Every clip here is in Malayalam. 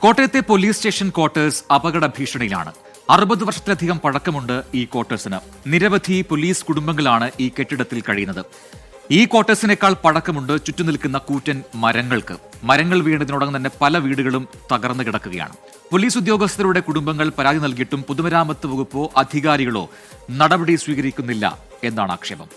കോട്ടയത്തെ പോലീസ് സ്റ്റേഷൻ ക്വാർട്ടേഴ്സ് അപകട ഭീഷണിയിലാണ്. 60 വർഷത്തിലധികം പഴക്കമുണ്ട് ഈ ക്വാർട്ടേഴ്സിന്. നിരവധി പോലീസ് കുടുംബങ്ങളാണ് ഈ കെട്ടിടത്തിൽ കഴിയുന്നത്. ഈ ക്വാർട്ടേഴ്സിനേക്കാൾ പഴക്കമുണ്ട് ചുറ്റും നിൽക്കുന്ന കൂറ്റൻ മരങ്ങൾക്ക്. മരങ്ങൾ വീണതിനോടകം തന്നെ പല വീടുകളും തകർന്നു കിടക്കുകയാണ്. പോലീസ് ഉദ്യോഗസ്ഥരുടെ കുടുംബങ്ങൾ പരാതി നൽകിയിട്ടും പൊതുമരാമത്ത് വകുപ്പോ അധികാരികളോ നടപടി സ്വീകരിക്കുന്നില്ല എന്നാണ് ആക്ഷേപം.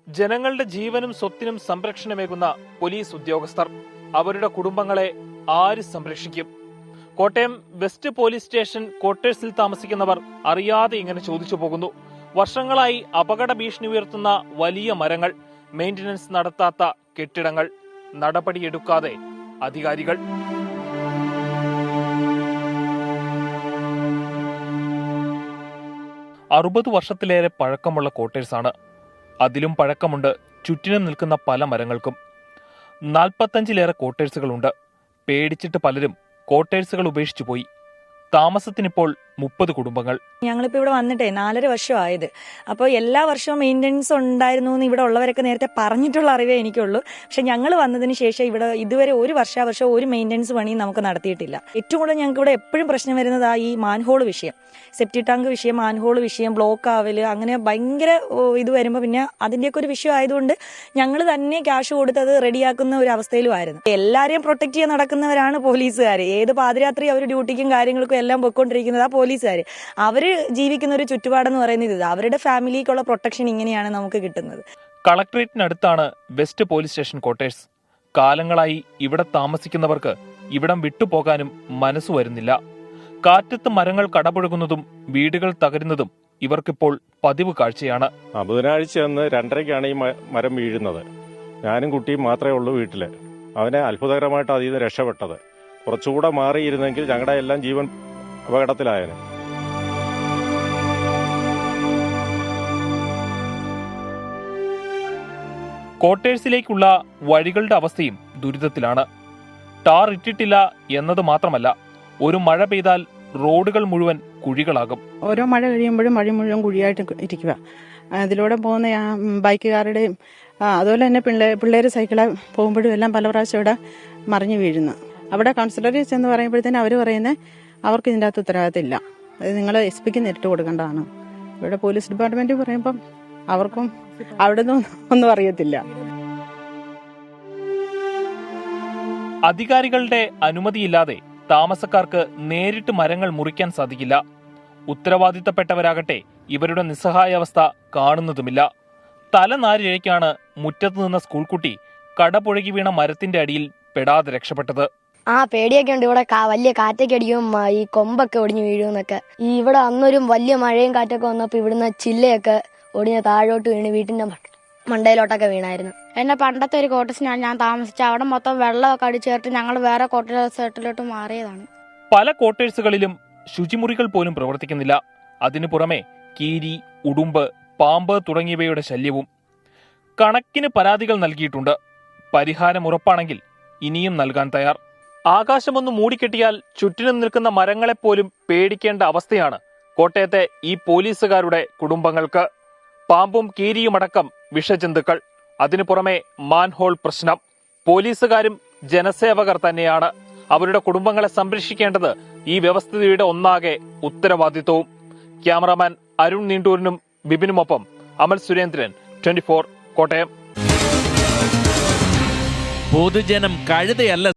ജനങ്ങളുടെ ജീവനും സ്വത്തിനും സംരക്ഷണമേകുന്ന പോലീസ് ഉദ്യോഗസ്ഥർ, അവരുടെ കുടുംബങ്ങളെ ആര് സംരക്ഷിക്കും? കോട്ടയം വെസ്റ്റ് പോലീസ് സ്റ്റേഷൻ ക്വാർട്ടേഴ്സിൽ താമസിക്കുന്നവർ അറിയാതെ ഇങ്ങനെ ചോദിച്ചു പോകുന്നു. വർഷങ്ങളായി അപകട ഭീഷണി ഉയർത്തുന്ന വലിയ മരങ്ങൾ, മെയിന്റനൻസ് നടത്താത്ത കെട്ടിടങ്ങൾ, നടപടിയെടുക്കാതെ അധികാരികൾ. അറുപത് വർഷത്തിലേറെ പഴക്കമുള്ള ക്വാർട്ടേഴ്സാണ്. അതിലും പഴക്കമുണ്ട് ചുറ്റിനും നിൽക്കുന്ന പല മരങ്ങൾക്കും. 45-ലേറെ ക്വാർട്ടേഴ്സുകളുണ്ട്. പേടിച്ചിട്ട് പലരും ക്വാർട്ടേഴ്സുകൾ ഉപേക്ഷിച്ചു പോയി. താമസത്തിനിപ്പോൾ 30 കുടുംബങ്ങൾ. ഞങ്ങളിപ്പോൾ ഇവിടെ വന്നിട്ടേ 4.5 വർഷമായത്. അപ്പോൾ എല്ലാ വർഷവും മെയിൻ്റനൻസ് ഉണ്ടായിരുന്നു എന്ന് ഇവിടെ ഉള്ളവരൊക്കെ നേരത്തെ പറഞ്ഞിട്ടുള്ള അറിവേ എനിക്കുള്ളൂ. പക്ഷെ ഞങ്ങൾ വന്നതിന് ശേഷം ഇവിടെ ഇതുവരെ ഒരു വർഷം ഒരു മെയിൻ്റനൻസ് പണിയും നമുക്ക് നടത്തിയിട്ടില്ല. ഏറ്റവും കൂടുതൽ ഞങ്ങൾക്ക് ഇവിടെ എപ്പോഴും പ്രശ്നം വരുന്നത് ഈ മാൻഹോൾ വിഷയം, സെപ്റ്റി ടാങ്ക് വിഷയം, മാൻഹോൾ വിഷയം, ബ്ലോക്ക് ആവല്, അങ്ങനെ ഭയങ്കര ഇത് വരുമ്പോൾ പിന്നെ അതിൻ്റെയൊക്കെ ഒരു വിഷയം ആയതുകൊണ്ട് ഞങ്ങൾ തന്നെ ക്യാഷ് കൊടുത്ത് അത് റെഡിയാക്കുന്ന ഒരു അവസ്ഥയിലുമായിരുന്നു. എല്ലാവരെയും പ്രൊട്ടക്ട് ചെയ്യാൻ നടക്കുന്നവരാണ് പോലീസുകാർ. ഏത് പാതിരാത്രി അവർ ഡ്യൂട്ടിക്കും കാര്യങ്ങൾക്കും എല്ലാം പൊയ്ക്കൊണ്ടിരിക്കുന്നത് ആ പോലീസുകാർ. അവര് ജീവിക്കുന്ന ഒരു ചുറ്റുപാടെന്ന് പറയുന്നത് ഇത്. അവരുടെ ഫാമിലിക്കുള്ള പ്രൊട്ടക്ഷൻ ഇങ്ങനെയാണ് നമുക്ക് കിട്ടുന്നത്. കളക്ടറേറ്റിനടുത്താണ് വെസ്റ്റ് പോലീസ് സ്റ്റേഷൻ ക്വാർട്ടേഴ്സ്. കാലങ്ങളായി ഇവിടെ താമസിക്കുന്നവർക്ക് ഇവിടം വിട്ടുപോകാനും മനസ്സു വരുന്നില്ല. കാറ്റത്ത് മരങ്ങൾ കടപുഴകുന്നതും വീടുകൾ തകരുന്നതും ഇവർക്കിപ്പോൾ പതിവ് കാഴ്ചയാണ്. ബുധനാഴ്ച അന്ന് 2:30-ക്കാണ് ഈ മരം വീഴുന്നത്. ഞാനും കുട്ടിയും മാത്രമേ ഉള്ളൂ വീട്ടില്. അവനെ അത്ഭുതകരമായിട്ട് അതിൽ നിന്ന് രക്ഷപ്പെട്ടത്. കുറച്ചുകൂടെ മാറിയിരുന്നെങ്കിൽ ഞങ്ങളുടെ എല്ലാം ജീവൻ അപകടത്തിലായേനെ. ക്വാർട്ടേഴ്സിലേക്കുള്ള വഴികളുടെ അവസ്ഥയും ദുരിതത്തിലാണ്. ടാർ ഇട്ടിട്ടില്ല എന്നത് മാത്രമല്ല, ഒരു മഴ പെയ്താൽ റോഡുകൾ മുഴുവൻ കുഴികളാകും. ഓരോ മഴ കഴിയുമ്പോഴും വഴി മുഴുവൻ കുഴിയായിട്ട് ഇരിക്കുക. അതിലൂടെ പോകുന്ന ബൈക്കുകാരുടെയും അതുപോലെ തന്നെ പിള്ളേർ സൈക്കിളെ പോകുമ്പോഴും എല്ലാം പല പ്രാവശ്യം ഇവിടെ മറിഞ്ഞു വീഴുന്നു. അവിടെ കൗൺസിലറീസ് എന്ന് പറയുമ്പോഴത്തേനും അവർ പറയുന്നത് അവർക്ക് ഇതിൻ്റെ അകത്ത് ഉത്തരവാദിത്തമില്ല, അത് നിങ്ങൾ SP-ക്ക് നേരിട്ട് കൊടുക്കേണ്ടതാണ്. ഇവിടെ പോലീസ് ഡിപ്പാർട്ട്മെന്റ് പറയുമ്പം അവർക്കും അവിടെ നിന്നും ഒന്നും അറിയത്തില്ല. അധികാരികളുടെ അനുമതിയില്ലാതെ താമസക്കാർക്ക് നേരിട്ട് മരങ്ങൾ മുറിക്കാൻ സാധിക്കില്ല. ഉത്തരവാദിത്തപ്പെട്ടവരാകട്ടെ ഇവരുടെ നിസ്സഹായാവസ്ഥ കാണുന്നതുമില്ല. തലനാരിഴയ്ക്കാണ് മുറ്റത്ത് നിന്ന സ്കൂൾ കുട്ടി കടപുഴകി വീണ മരത്തിന്റെ അടിയിൽ പെടാതെ രക്ഷപ്പെട്ടത്. പേടിയൊക്കെ ഉണ്ട്. ഇവിടെ വലിയ കാറ്റൊക്കെ അടിക്കും, ഈ കൊമ്പൊക്കെ ഒടിഞ്ഞു വീഴുമെന്നൊക്കെ. ഇവിടെ അന്നൊരു വലിയ മഴയും കാറ്റൊക്കെ വന്നപ്പോൾ ഇവിടുന്ന് ചില്ലയൊക്കെ ഒടിഞ്ഞ് താഴോട്ട് വീണ് വീട്ടിന്റെ മണ്ടയിലോട്ടൊക്കെ വീണായിരുന്നു. എന്റെ പണ്ടത്തെ ഒരു ക്വാർട്ടേഴ്സിനാണ് ഞാൻ താമസിച്ചത്. അവിടെ മൊത്തം വെള്ളമൊക്കെ അടിച്ചേർത്ത് ഞങ്ങൾ വേറെ ക്വാർട്ടേഴ്സിലോട്ട് മാറിയതാണ്. പല ക്വാർട്ടേഴ്സുകളിലും ശുചിമുറികൾ പോലും പ്രവർത്തിക്കുന്നില്ല. അതിനു പുറമെ കീരി, ഉടുമ്പ്, പാമ്പ് തുടങ്ങിയവയുടെ ശല്യവും. കണക്കിന് പരാതികൾ നൽകിയിട്ടുണ്ട്. പരിഹാരം ഉറപ്പാണെങ്കിൽ ഇനിയും നൽകാൻ തയ്യാർ. ആകാശമൊന്ന് മൂടിക്കെട്ടിയാൽ ചുറ്റിനും നിൽക്കുന്ന മരങ്ങളെപ്പോലും പേടിക്കേണ്ട അവസ്ഥയാണ് കോട്ടയത്തെ ഈ പോലീസുകാരുടെ കുടുംബങ്ങൾക്ക്. പാമ്പും കീരിയുമടക്കം വിഷജന്തുക്കൾ, അതിനു പുറമെ മാൻഹോൾ പ്രശ്നം. പോലീസുകാരും ജനസേവകർ തന്നെയാണ്. അവരുടെ കുടുംബങ്ങളെ സംരക്ഷിക്കേണ്ടത് ഈ വ്യവസ്ഥിതിയുടെ ഒന്നാകെ ഉത്തരവാദിത്വവും. ക്യാമറാമാൻ അരുൺ നീണ്ടൂരിനും ബിബിനുമൊപ്പം അമൽ സുരേന്ദ്രൻ, 24 കോട്ടയം. പൊതുജനം കഴുതയല്ല.